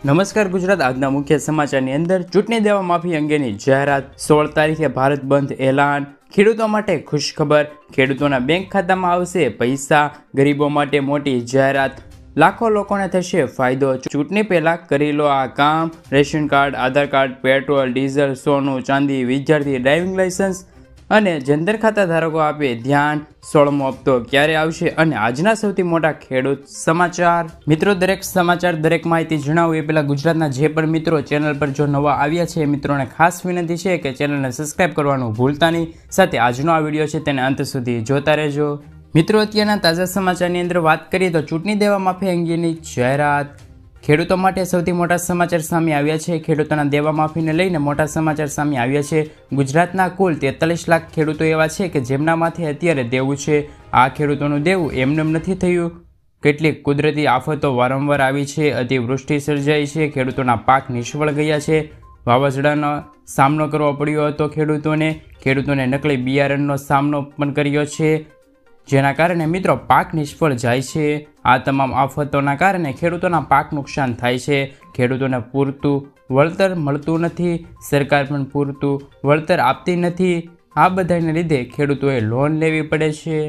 નમસ્કાર ગુજરાત, આજના મુખ્ય સમાચારની અંદર ચૂંટણી દેવા માફી અંગેની જાહેરાત, 16 તારીખે ભારત બંધ એલાન, ખેડૂતો માટે ખુશખબર, ખેડૂતોના બેંક ખાતામાં આવશે પૈસા, ગરીબો માટે મોટી જાહેરાત, લાખો લોકોને થશે ફાયદો, ચૂંટણી પહેલા કરી લો આ કામ, રેશન કાર્ડ, આધાર કાર્ડ, પેટ્રોલ, ડીઝલ, સોનું, ચાંદી, વિદ્યાર્થી ડ્રાઇવિંગ લાયસન્સ અને જનધન ખાતા ધારકો આપે ધ્યાન, 16મો હપ્તો ક્યારે આવશે અને આજના સૌથી મોટા ખેડૂત સમાચાર. મિત્રો, દરેક સમાચાર, દરેક માહિતી જણાવું એ પહેલાં ગુજરાતના જે પણ મિત્રો ચેનલ પર જો નવા આવ્યા છે એ મિત્રોને ખાસ વિનંતી છે કે ચેનલને સબસ્ક્રાઇબ કરવાનું ભૂલતા નહીં. સાથે આજનો આ વિડીયો છે તેને અંત સુધી જોતા રહેજો. મિત્રો, અત્યારના તાજા સમાચારની અંદર વાત કરીએ તો ચૂંટણી દેવા માફી અંગેની જાહેરાત, ખેડૂતો માટે સૌથી મોટા સમાચાર સામે આવ્યા છે. ખેડૂતોના દેવા માફીને લઈને મોટા સમાચાર સામે આવ્યા છે. ગુજરાતના કુલ 43 લાખ ખેડૂતો એવા છે કે જેમના માથે અત્યારે દેવું છે. આ ખેડૂતોનું દેવું એમનેમ નથી થયું. કેટલીક કુદરતી આફતો વારંવાર આવી છે, અતિવૃષ્ટિ સર્જાઈ છે, ખેડૂતોના પાક નિષ્ફળ ગયા છે, વાવાઝોડાનો સામનો કરવો પડ્યો હતો ખેડૂતોને નકલી બિયારણનો સામનો પણ કર્યો છે, જેના કારણે મિત્રો પાક નિષ્ફળ જાય છે. આ તમામ આફતોના કારણે ખેડૂતોના પાક નુકસાન થાય છે. ખેડૂતોને પૂરતું વળતર મળતું નથી, સરકાર પણ પૂરતું વળતર આપતી નથી. આ બધાને લીધે ખેડૂતોએ લોન લેવી પડે છે.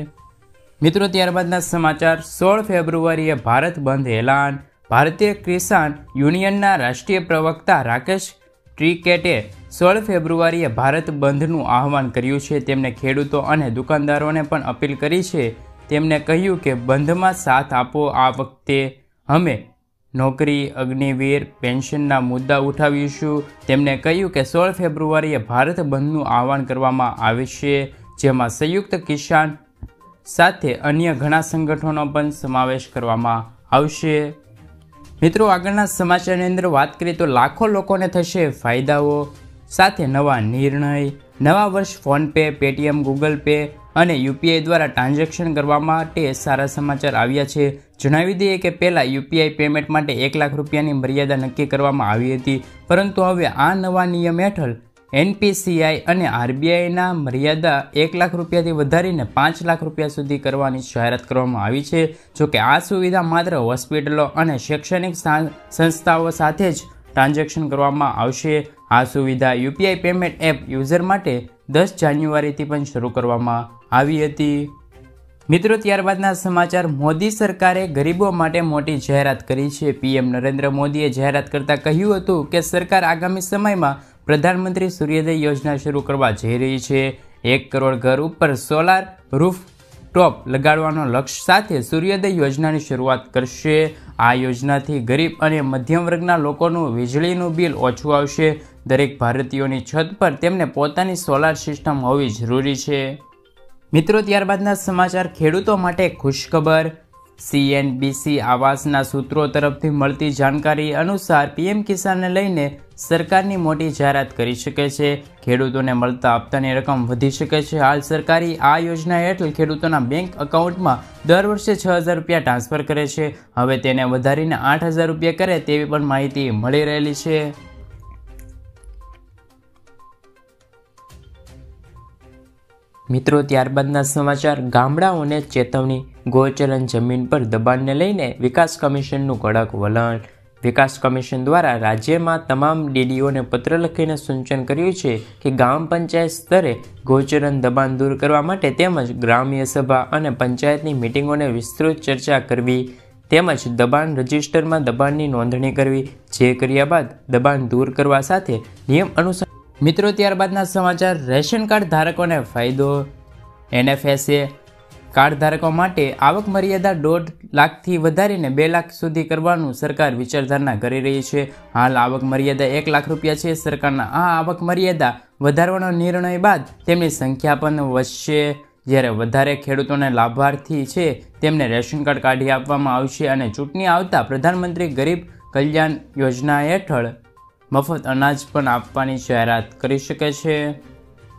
મિત્રો, ત્યારબાદના સમાચાર, 16 ફેબ્રુઆરીએ ભારત બંધ એલાન, ભારતીય કિસાન યુનિયનના રાષ્ટ્રીય પ્રવક્તા રાકેશ ટિકૈતે 16 ફેબ્રુઆરીએ ભારત બંધનું આહવાન કર્યું છે. તેમણે ખેડૂતો અને દુકાનદારોને પણ અપીલ કરી છે. તેમણે કહ્યું કે બંધમાં સાથ આપો. આ વખતે અમે નોકરી, અગ્નિવીર, પેન્શનના મુદ્દા ઉઠાવીશું. તેમણે કહ્યું કે 16 ફેબ્રુઆરીએ ભારત બંધનું આહવાન કરવામાં આવશે, જેમાં સંયુક્ત કિસાન સાથે અન્ય ઘણા સંગઠનો પણ સમાવેશ કરવામાં આવશે. મિત્રો, આગળના સમાચારની અંદર વાત કરીએ તો લાખો લોકોને થશે ફાયદાઓ સાથે નવા નિર્ણય. નવા વર્ષ ફોનપે, પેટીએમ, ગૂગલ પે અને યુપીઆઈ દ્વારા ટ્રાન્ઝેક્શન કરવા માટે સારા સમાચાર આવ્યા છે. જણાવી દઈએ કે પહેલાં યુપીઆઈ પેમેન્ટ માટે 1 લાખ રૂપિયાની મર્યાદા નક્કી કરવામાં આવી હતી, પરંતુ હવે આ નવા નિયમ હેઠળ એનપીસીઆઈ અને આરબીઆઈના મર્યાદા 1 લાખ રૂપિયાથી વધારીને 5 લાખ રૂપિયા સુધી કરવાની જાહેરાત કરવામાં આવી છે. જોકે આ સુવિધા માત્ર હોસ્પિટલો અને શૈક્ષણિક સંસ્થાઓ સાથે જ ટ્રાન્ઝેક્શન કરવામાં આવશે. આ સુવિધા યુપીઆઈ પેમેન્ટ એપ યુઝર માટે 10 જાન્યુઆરીથી પણ શરૂ કરવામાં આવી હતી. મિત્રો, ત્યારબાદના સમાચાર, મોદી સરકારે ગરીબો માટે મોટી જાહેરાત કરી છે. પીએમ નરેન્દ્ર મોદીએ જાહેરાત કરતાં કહ્યું હતું કે સરકાર આગામી સમયમાં પ્રધાનમંત્રી સૂર્યોદય યોજના શરૂ કરવા જઈ રહી છે. 1 કરોડ ઘર ઉપર સોલાર રૂફ ટોપ લગાડવાનો લક્ષ્ય સાથે સૂર્યોદય યોજનાની શરૂઆત કરશે. આ યોજનાથી ગરીબ અને મધ્યમ વર્ગના લોકોનું વીજળીનું બિલ ઓછું આવશે. દરેક ભારતીયોની છત પર તેમને પોતાની સોલાર સિસ્ટમ હોવી જરૂરી છે. મિત્રો, ત્યારબાદના સમાચાર, ખેડૂતો માટે ખુશખબર. સીએનબીસી આવાસના સૂત્રો તરફથી મળતી જાણકારી અનુસાર પીએમ કિસાનને લઈને સરકારની મોટી જાહેરાત કરી શકે છે. ખેડૂતોને મળતા હપ્તાની રકમ વધી શકે છે. હાલ સરકારી આ યોજના હેઠળ ખેડૂતોના બેંક એકાઉન્ટમાં દર વર્ષે 6,000 રૂપિયા ટ્રાન્સફર કરે છે. હવે તેને વધારીને 8,000 રૂપિયા કરે તેવી પણ માહિતી મળી રહેલી છે. મિત્રો, ત્યારબાદના સમાચાર, ગામડાઓને ચેતવણી. ગોચરન જમીન પર દબાણને લઈને વિકાસ કમિશનનું કડક વલણ. વિકાસ કમિશન દ્વારા રાજ્યમાં તમામ ડીડીઓને પત્ર લખીને સૂચન કર્યું છે કે ગ્રામ પંચાયત સ્તરે ગોચરન દબાણ દૂર કરવા માટે તેમજ ગ્રામ્ય સભા અને પંચાયતની મિટિંગોને વિસ્તૃત ચર્ચા કરવી તેમજ દબાણ રજિસ્ટરમાં દબાણની નોંધણી કરવી. જે કર્યા બાદ દબાણ દૂર કરવા સાથે નિયમ અનુસાર. મિત્રો, ત્યારબાદના સમાચાર, રેશન કાર્ડ ધારકોને ફાયદો. એનએફએસએ કાર્ડ ધારકો માટે આવક મર્યાદા 1.5 લાખથી વધારીને 2 લાખ સુધી કરવાનું સરકાર વિચારધારણા કરી રહી છે. હાલ આવક મર્યાદા 1 લાખ રૂપિયા છે. સરકારના આ આવક મર્યાદા વધારવાનો નિર્ણય બાદ તેમની સંખ્યા પણ વધશે. જ્યારે વધારે ખેડૂતોને લાભાર્થી છે તેમને રેશન કાર્ડ કાઢી આપવામાં આવશે અને ચૂંટણી આવતા પ્રધાનમંત્રી ગરીબ કલ્યાણ યોજના હેઠળ મફત અનાજ પણ આપવાની જાહેરાત કરી શકે છે.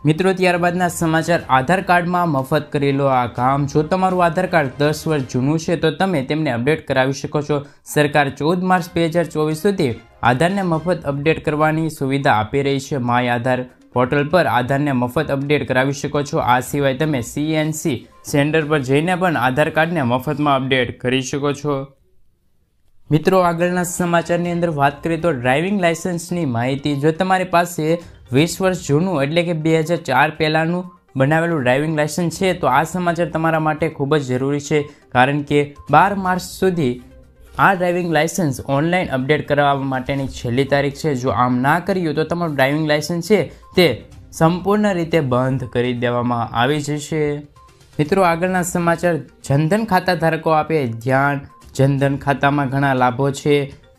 મિત્રો, ત્યારબાદના સમાચાર, આધાર કાર્ડમાં મફત કરી લો આ કામ. જો તમારું આધાર કાર્ડ 10 વર્ષ જૂનું છે તો તમે તેમને અપડેટ કરાવી શકો છો. સરકાર 14 માર્ચ 2024 સુધી આધારને મફત અપડેટ કરવાની સુવિધા આપી રહી છે. માય આધાર પોર્ટલ પર આધારને મફત અપડેટ કરાવી શકો છો. આ સિવાય તમે સીએનસી સેન્ટર પર જઈને પણ આધાર કાર્ડને મફતમાં અપડેટ કરી શકો છો. મિત્રો આગળના સમાચારની અંદર વાત કરીએ તો ડ્રાઇવિંગ લાયસન્સની માહિતી. જો તમારી પાસે 20 વર્ષ જૂનું એટલે કે 2004 પહેલાંનું બનાવેલું ડ્રાઇવિંગ લાયસન્સ છે તો આ સમાચાર તમારા માટે ખૂબ જ જરૂરી છે, કારણ કે 12 માર્ચ સુધી આ ડ્રાઇવિંગ લાયસન્સ ઓનલાઈન અપડેટ કરાવવા માટેની છેલ્લી તારીખ છે. જો આમ ના કર્યું તો તમારું ડ્રાઇવિંગ લાયસન્સ છે તે સંપૂર્ણ રીતે બંધ કરી દેવામાં આવી જશે. મિત્રો આગળના સમાચાર જનધન ખાતા ધારકો આપે ધ્યાન. જનધન ખાતામાં ઘણા લાભો છે.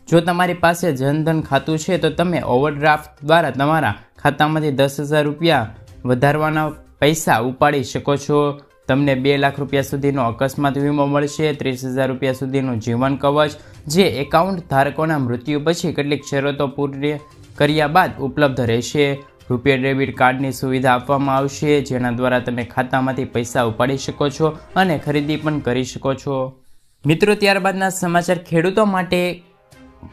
જો તમારી પાસે જનધન ખાતું છે તો તમે ઓવરડ્રાફ્ટ દ્વારા તમારા ખાતામાંથી 10,000 રૂપિયા વધારવાના પૈસા ઉપાડી શકો છો. તમને 2 લાખ રૂપિયા સુધીનો અકસ્માત વીમો મળશે. 30,000 રૂપિયા સુધીનું જીવન કવચ, જે એકાઉન્ટ ધારકોના મૃત્યુ પછી કેટલીક શરતો પૂરી કર્યા બાદ ઉપલબ્ધ રહેશે. રૂપિયા ડેબિટ કાર્ડની સુવિધા આપવામાં આવશે, જેના દ્વારા તમે ખાતામાંથી પૈસા ઉપાડી શકો છો અને ખરીદી પણ કરી શકો છો. મિત્રો ત્યારબાદના સમાચાર ખેડૂતો માટે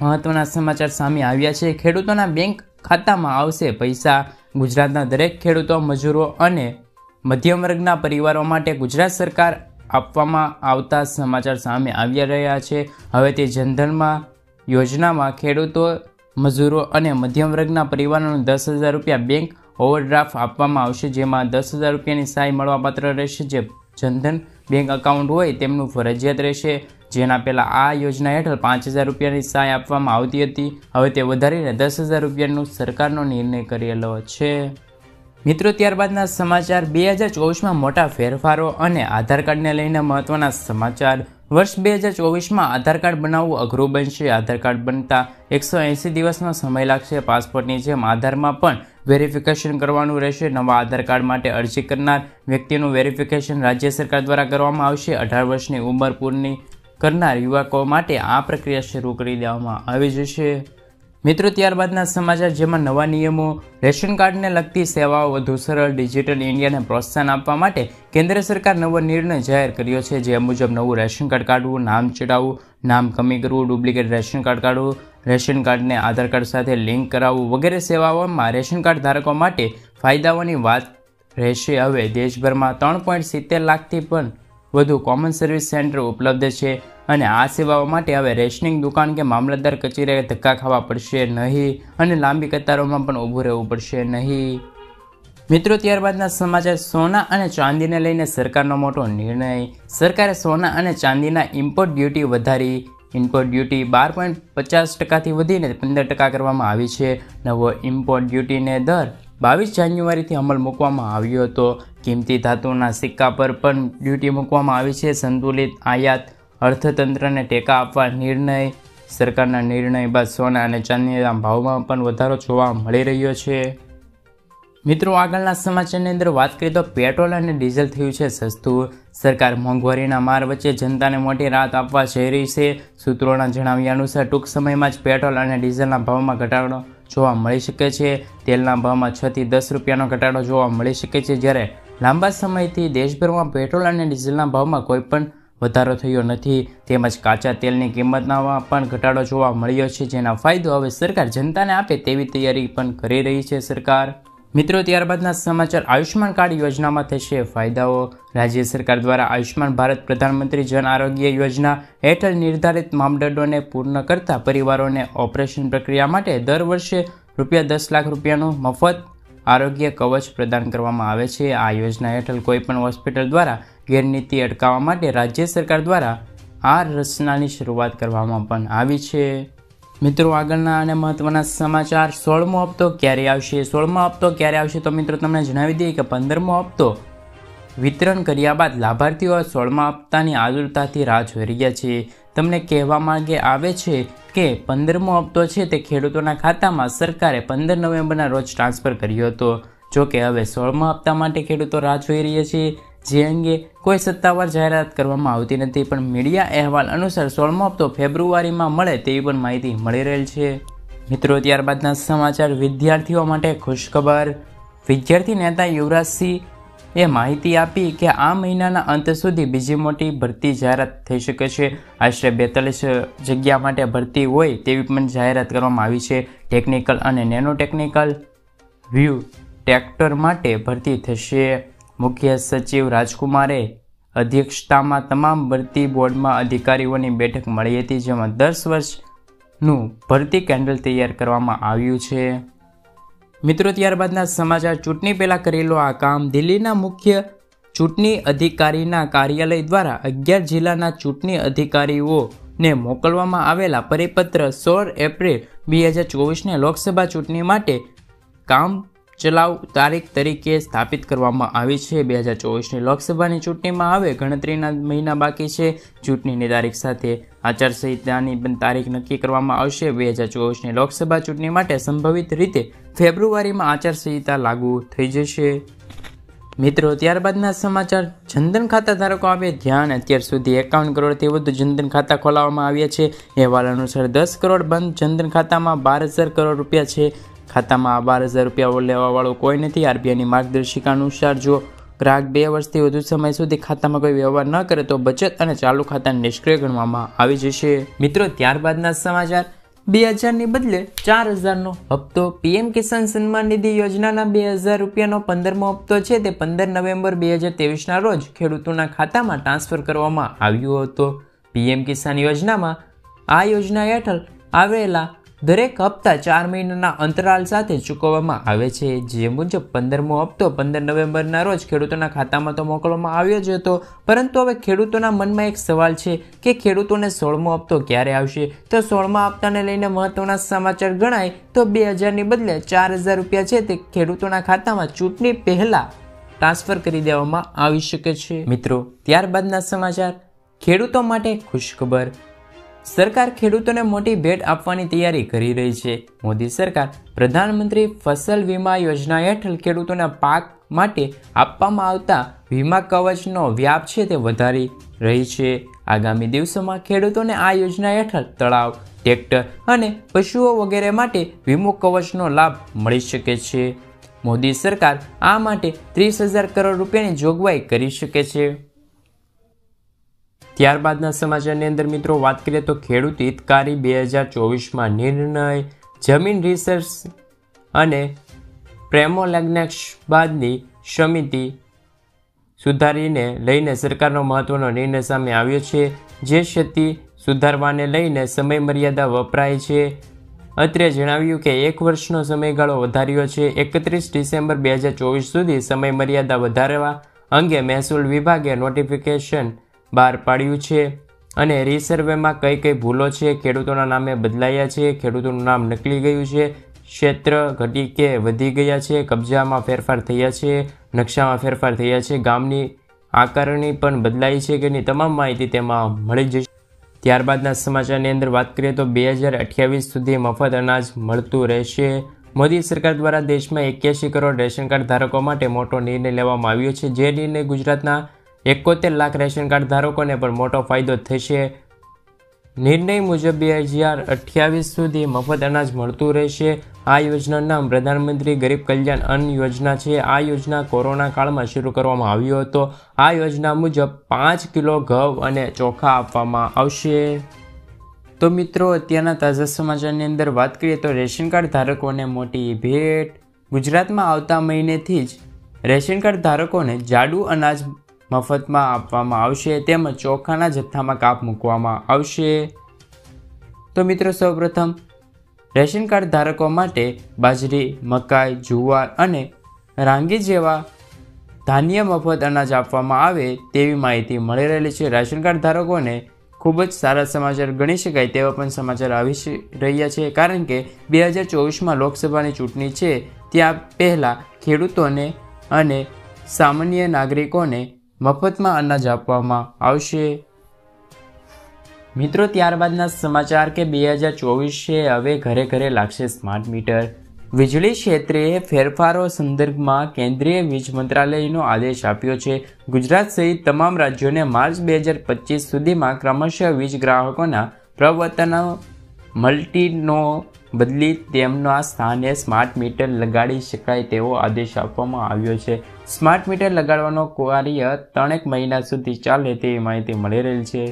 મહત્વના સમાચાર સામે આવ્યા છે. ખેડૂતોના બેંક ખાતામાં આવશે પૈસા. ગુજરાતના દરેક ખેડૂતો, મજૂરો અને મધ્યમ વર્ગના પરિવારો માટે ગુજરાત સરકાર આપવામાં આવતા સમાચાર સામે આવી રહ્યા છે. હવે તે જનધનમાં યોજનામાં ખેડૂતો, મજૂરો અને મધ્યમ વર્ગના પરિવારોને 10,000 રૂપિયા બેંક ઓવરડ્રાફ્ટ આપવામાં આવશે, જેમાં 10,000 રૂપિયાની સહાય મળવાપાત્ર રહેશે. જે જનધન બેંક એકાઉન્ટ હોય તેમનું ફરજિયાત રહેશે. જેના પહેલાં આ યોજના હેઠળ 5,000 રૂપિયાની સહાય આપવામાં આવતી હતી. હવે તે વધારીને 10,000 રૂપિયાનો સરકારનો નિર્ણય કરેલો છે. મિત્રો ત્યારબાદના સમાચાર 2024માં મોટા ફેરફારો અને આધાર કાર્ડને લઈને મહત્વના સમાચાર. વર્ષ 2024માં આધાર કાર્ડ બનાવવું અઘરું બનશે. આધાર કાર્ડ બનતા 180 દિવસનો સમય લાગશે. પાસપોર્ટની જેમ આધારમાં પણ વેરિફિકેશન કરવાનું રહેશે. નવા આધાર કાર્ડ માટે અરજી કરનાર વ્યક્તિનું વેરિફિકેશન રાજ્ય સરકાર દ્વારા કરવામાં આવશે. 18 વર્ષની ઉંમર પૂર્ણ કરનાર યુવકો માટે આ પ્રક્રિયા શરૂ કરી દેવામાં આવી જશે. મિત્રો ત્યારબાદના સમાચાર, જેમાં નવા નિયમો. રેશન કાર્ડને લગતી સેવાઓ વધુ સરળ. ડિજિટલ ઇન્ડિયાને પ્રોત્સાહન આપવા માટે કેન્દ્ર સરકાર નવો નિર્ણય જાહેર કર્યો છે. જે મુજબ નવું રેશન કાર્ડ કાઢવું, નામ ચડાવવું, નામ કમી કરવું, ડુપ્લિકેટ રેશન કાર્ડ કાઢવું, રેશન કાર્ડને આધાર કાર્ડ સાથે લિંક કરાવવું વગેરે સેવાઓમાં રેશન કાર્ડ ધારકો માટે ફાયદાઓની વાત રહેશે. હવે દેશભરમાં 3.70 લાખથી પણ વધુ કોમન સર્વિસ સેન્ટર ઉપલબ્ધ છે અને આ સેવાઓ માટે હવે રેશનિંગ દુકાન કે મામલતદાર કચેરીએ ધક્કા ખાવા પડશે નહીં અને લાંબી કતારોમાં પણ ઊભું રહેવું પડશે નહીં. મિત્રો ત્યારબાદના સમાચાર, સોના અને ચાંદીને લઈને સરકારનો મોટો નિર્ણય. સરકારે સોના અને ચાંદીના ઇમ્પોર્ટ ડ્યુટી વધારી. ઇમ્પોર્ટ ડ્યુટી 12.50%થી વધીને 15% કરવામાં આવી છે. નવો ઇમ્પોર્ટ ડ્યુટીને દર 22 જાન્યુઆરીથી અમલ મૂકવામાં આવ્યો હતો. કિંમતી ધાતુના સિક્કા પર પણ ડ્યુટી મૂકવામાં આવી છે. સંતુલિત આયાત અર્થતંત્રને ટેકા આપવા નિર્ણય. સરકારના નિર્ણય બાદ સોના અને ચાંદીના ભાવમાં પણ વધારો જોવા મળી રહ્યો છે. મિત્રો આગળના સમાચારની અંદર વાત કરીએ તો પેટ્રોલ અને ડીઝલ થયું છે સસ્તું. સરકાર મોંઘવારીના માર વચ્ચે જનતાને મોટી રાહત આપવા જઈ રહી છે. સૂત્રોના જણાવ્યા અનુસાર ટૂંક સમયમાં જ પેટ્રોલ અને ડીઝલના ભાવમાં ઘટાડો જોવા મળી શકે છે. તેલના ભાવમાં 6 થી 10 રૂપિયાનો ઘટાડો જોવા મળી શકે છે. જ્યારે લાંબા સમયથી દેશભરમાં પેટ્રોલ અને ડીઝલના ભાવમાં કોઈ પણ વધારો થયો નથી. તેમજ કાચા તેલની કિંમતમાં પણ ઘટાડો જોવા મળ્યો છે, જેના ફાયદો હવે સરકાર જનતાને આપે તેવી તૈયારી પણ કરી રહી છે સરકાર. મિત્રો ત્યારબાદના સમાચાર, આયુષ્માન કાર્ડ યોજનામાં થશે ફાયદાઓ. રાજ્ય સરકાર દ્વારા આયુષ્માન ભારત પ્રધાનમંત્રી જન આરોગ્ય યોજના હેઠળ નિર્ધારિત માપદંડોને પૂર્ણ કરતા પરિવારોને ઓપરેશન પ્રક્રિયા માટે દર વર્ષે ₹10 લાખ રૂપિયાનું મફત આરોગ્ય કવચ પ્રદાન કરવામાં આવે છે. આ યોજના હેઠળ કોઈપણ હોસ્પિટલ દ્વારા ગેરનીતિ અટકાવવા માટે રાજ્ય સરકાર દ્વારા આ રચનાની શરૂઆત કરવામાં પણ આવી છે. મિત્રો આગળના અને મહત્વના સમાચાર, 16મો હપ્તો ક્યારે આવશે? 16મો હપ્તો ક્યારે આવશે તો મિત્રો તમને જણાવી દઈએ કે 15મો હપ્તો વિતરણ કર્યા બાદ લાભાર્થીઓ 16મા હપ્તાની આતુરતાથી રાહ જોઈ રહ્યા છે. તમને કહેવા માંગે આવે છે કે 15મો હપ્તો છે તે ખેડૂતોના ખાતામાં સરકારે 15 નવેમ્બરના રોજ ટ્રાન્સફર કર્યો હતો. જો કે હવે 16મા હપ્તા માટે ખેડૂતો રાહ જોઈ રહ્યા છે, જે અંગે કોઈ સત્તાવાર જાહેરાત કરવામાં આવતી નથી. પણ મીડિયા અહેવાલ અનુસાર 16મો હપ્તો ફેબ્રુઆરીમાં મળે તેવી પણ માહિતી મળી રહેલ છે. મિત્રો ત્યારબાદના સમાચાર, વિદ્યાર્થીઓ માટે ખુશખબર. વિદ્યાર્થી નેતા યુવરાજસિંહ એ માહિતી આપી કે આ મહિનાના અંત સુધી બીજી મોટી ભરતી જાહેરાત થઈ શકે છે. આશરે 42 જગ્યા માટે ભરતી હોય તેવી પણ જાહેરાત કરવામાં આવી છે. ટેકનિકલ અને નેનો ટેકનિકલ વ્યૂ ટેક્ટર માટે ભરતી થશે. મુખ્ય સચિવ રાજકુમારે અધ્યક્ષતામાં તમામ ભરતી બોર્ડમાં અધિકારીઓની બેઠક મળી હતી, જેમાં 10 વર્ષનું ભરતી કેન્ડલ તૈયાર કરવામાં આવ્યું છે. મિત્રો, ત્યારબાદના સમાચાર. ચૂંટણી પહેલાં કરેલું આ કામ. દિલ્હીના મુખ્ય ચૂંટણી અધિકારીના કાર્યાલય દ્વારા 11 જિલ્લાના ચૂંટણી અધિકારીઓને મોકલવામાં આવેલા પરિપત્ર 16 એપ્રિલ 2024ને લોકસભા ચૂંટણી માટે કામ ચલાઉ તારીખ તરીકે સ્થાપિત કરવામાં આવી છે. 2024ની લોકસભાની ચૂંટણીમાં હવે ગણતરીના મહિના બાકી છે. ચૂંટણીની તારીખ સાથે આચારસંહિતાની પણ તારીખ નક્કી કરવામાં આવશે. 2024ની લોકસભા ચૂંટણી માટે સંભવિત રીતે ફેબ્રુઆરીમાં આચારસંહિતા લાગુ થઈ જશે. મિત્રો, ત્યારબાદના સમાચાર. જનધન ખાતા ધારકો આપે ધ્યાન. અત્યાર સુધી 51 કરોડથી વધુ જનધન ખાતા ખોલાવવામાં આવ્યા છે. અહેવાલ અનુસાર 10 કરોડ બંધ જનધન ખાતામાં 12,000 કરોડ રૂપિયા છે. ખાતામાં 12,000 રૂપિયા લેવાવાળો કોઈ નથી. આરબીઆઈની માર્ગદર્શિકા અનુસાર જો ગ્રાહક 2 વર્ષથી વધુ સમય સુધી ખાતામાં કોઈ વ્યવહાર ન કરે તો બચત અને ચાલુ ખાતાને નિષ્ક્રિય ગણવામાં આવી જશે. મિત્રો, ત્યારબાદના સમાચાર. 2,000ની બદલે 4,000નો હપ્તો. પીએમ કિસાન સન્માન નિધિ યોજનાના 2,000 રૂપિયાનો 15મો હપ્તો છે તે 15 નવેમ્બર 2023ના રોજ ખેડૂતોના ખાતામાં ટ્રાન્સફર કરવામાં આવ્યો હતો. પીએમ કિસાન યોજનામાં આ યોજના હેઠળ આવેલા દરેક હપ્તા 4 મહિનાના અંતરાલ સાથે ચૂકવવામાં આવે છે. જે મુજબ 15મો હપ્તો 15 નવેમ્બરના રોજ ખેડૂતોના ખાતામાં તો મોકલવામાં આવ્યો જ હતો, પરંતુ હવે ખેડૂતોના મનમાં એક સવાલ છે કે ખેડૂતોને 16મો હપ્તો ક્યારે આવશે. તો 16મા હપ્તાને લઈને મહત્વના સમાચાર ગણાય તો 2,000ની બદલે 4,000 રૂપિયા છે તે ખેડૂતોના ખાતામાં ચૂંટણી પહેલા ટ્રાન્સફર કરી દેવામાં આવી શકે છે. મિત્રો, ત્યારબાદના સમાચાર. ખેડૂતો માટે ખુશખબર. સરકાર ખેડૂતોને મોટી ભેટ આપવાની તૈયારી કરી રહી છે. મોદી સરકાર પ્રધાનમંત્રી ફસલ વીમા યોજના હેઠળ ખેડૂતોના પાક માટે આપવામાં આવતા વીમા કવચનો વ્યાપ છે તે વધારી રહી છે. આગામી દિવસોમાં ખેડૂતોને આ યોજના હેઠળ તળાવ, ટ્રેક્ટર અને પશુઓ વગેરે માટે વીમો કવચનો લાભ મળી શકે છે. મોદી સરકાર આ માટે 30,000 કરોડ રૂપિયાની જોગવાઈ કરી શકે છે. ત્યારબાદના સમાચારની અંદર મિત્રો વાત કરીએ તો ખેડૂત હિતકારી 2024માં નિર્ણય. જમીન રિસર્ચ અને પ્રેમોલેગ્નેક્સબાદની સમિતિ સુધારીને લઈને સરકારનો મહત્વનો નિર્ણય સામે આવ્યો છે. જે ક્ષતિ સુધારવાને લઈને સમય મર્યાદા વપરાય છે. અત્રે જણાવ્યું કે 1 વર્ષનો સમયગાળો વધાર્યો છે. 31 ડિસેમ્બર 2024 સુધી સમય મર્યાદા વધારવા અંગે મહેસૂલ વિભાગે નોટિફિકેશન બહાર પાડ્યું છે. અને રીસર્વેમાં કઈ કઈ ભૂલો છે, ખેડૂતોના નામે બદલાયા છે, ખેડૂતોનું નામ નકલી ગયું છે, ક્ષેત્ર ઘટી કે વધી ગયા છે, કબજામાં ફેરફાર થયા છે, નકશામાં ફેરફાર થયા છે, ગામની આકારણી પણ બદલાઈ છે કે નહીં, તમામ માહિતી તેમાં મળી જશે. ત્યારબાદના સમાચારની અંદર વાત કરીએ તો 2028 સુધી મફત અનાજ મળતું રહેશે. મોદી સરકાર દ્વારા દેશમાં 81 કરોડ રેશન કાર્ડ ધારકો માટે મોટો નિર્ણય લેવામાં આવ્યો છે. જે નિર્ણય ગુજરાતના 71 લાખ રેશન કાર્ડ ધારકોને પણ મોટો ફાયદો થશે. નિર્ણય મુજબ 2028 સુધી મફત અનાજ મળતું રહેશે. આ યોજનાનું નામ પ્રધાનમંત્રી ગરીબ કલ્યાણ અન્ન યોજના છે. આ યોજના કોરોના કાળમાં શરૂ કરવામાં આવ્યો હતો. આ યોજના મુજબ 5 કિલો ઘઉં અને ચોખા આપવામાં આવશે. તો મિત્રો, અત્યારના તાજા સમાચારની અંદર વાત કરીએ તો રેશન કાર્ડ ધારકોને મોટી ભેટ. ગુજરાતમાં આવતા મહિનેથી જ રેશન કાર્ડ ધારકોને જાડું અનાજ મફતમાં આપવામાં આવશે, તેમજ ચોખાના જથ્થામાં કાપ મૂકવામાં આવશે. તો મિત્રો, સૌપ્રથમ રેશન કાર્ડ ધારકો માટે બાજરી, મકાઈ, જુવાર અને રાંગી જેવા ધાન્ય મફત અનાજ આપવામાં આવે તેવી માહિતી મળી રહેલી છે. રેશન કાર્ડ ધારકોને ખૂબ જ સારા સમાચાર ગણી શકાય તેવા પણ સમાચાર આવી રહ્યા છે, કારણ કે 2024માં લોકસભાની ચૂંટણી છે. ત્યાં પહેલાં ખેડૂતોને અને સામાન્ય નાગરિકોને મફતમાં અનાજ આપવામાં આવશે. મિત્રો, ત્યારબાદના સમાચાર કે 2024 હવે ઘરે ઘરે લાગશે સ્માર્ટ મીટર. વીજળી ક્ષેત્રે ફેરફારો સંદર્ભમાં કેન્દ્રીય વીજ મંત્રાલયનો આદેશ આપ્યો છે. ગુજરાત સહિત તમામ રાજ્યોને માર્ચ 2025 સુધીમાં ક્રમશઃ વીજ ગ્રાહકોના પ્રવર્તનો મલ્ટીનો બદલી તેમના સ્થાને સ્માર્ટ મીટર લગાડી શકાય તેવો આદેશ આપવામાં આવ્યો છે. સ્માર્ટ મીટર લગાડવાનો કાર્ય 3 મહિના સુધી ચાલે તેવી માહિતી મળી રહેલ છે,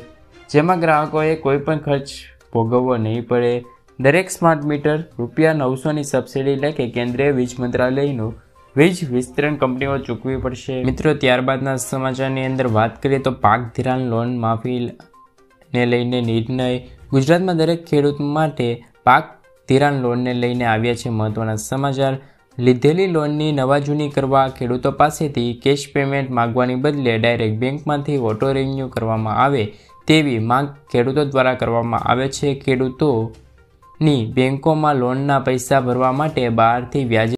જેમાં ગ્રાહકોએ કોઈપણ ખર્ચ ભોગવવો નહીં પડે. દરેક સ્માર્ટ મીટર ₹900ની સબસિડી લે કે કેન્દ્રીય વીજ મંત્રાલયનું વીજ વિસ્તરણ કંપનીઓ ચૂકવવી પડશે। મિત્રો, ત્યારબાદના સમાચારની અંદર વાત કરીએ તો પાક ધિરાણ લોન માફીને લઈને નિર્ણય। ગુજરાતમાં દરેક ખેડૂત માટે પાક ધિરાણ લોનને લઈને આવ્યા છે મહત્વના સમાચાર। લીધેલી લોનની નવા જૂની કરવા ખેડૂતો પાસેથી કેશ પેમેન્ટ માંગવાની બદલે ડાયરેક્ટ બેંકમાંથી ઓટો રિન્યૂ કરવામાં આવે તેવી માંગ ખેડૂતો દ્વારા કરવામાં આવે છે। ખેડૂતોની બેંકોમાં લોનના પૈસા ભરવા માટે બહારથી વ્યાજે